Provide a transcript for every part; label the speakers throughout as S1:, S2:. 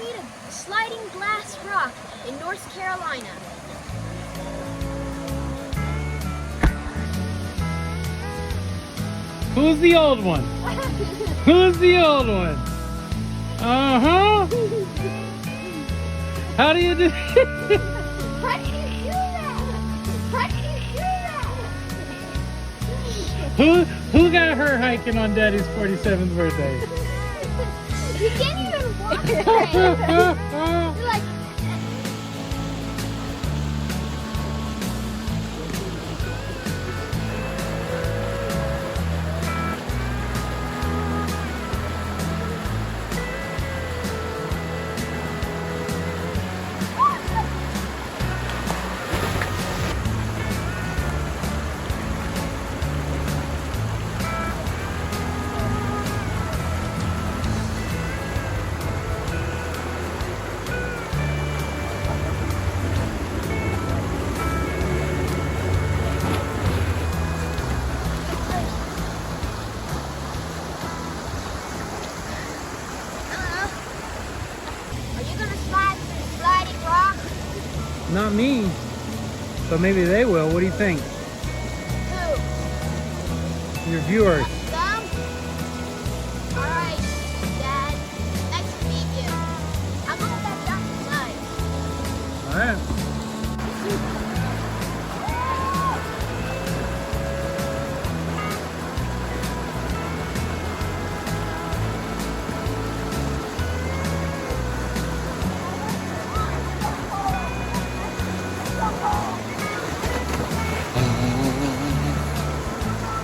S1: meet a sliding glass rock in North Carolina.
S2: Who's the old one? Who's the old one? Uh-huh. How do you do?
S1: How did you do that? How did you do that?
S2: Who got her hiking on Daddy's 47th birthday?
S1: You can't even walk straight. You're like, are you gonna slide through the sliding rock?
S2: Not me. But maybe they will. What do you think?
S1: Who?
S2: Your viewers.
S1: Some? Alright, Dad. Nice to meet you. I'll go with that jump tonight.
S2: All right.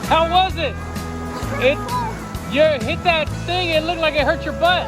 S2: How was it? You hit that thing, it looked like it hurt your butt.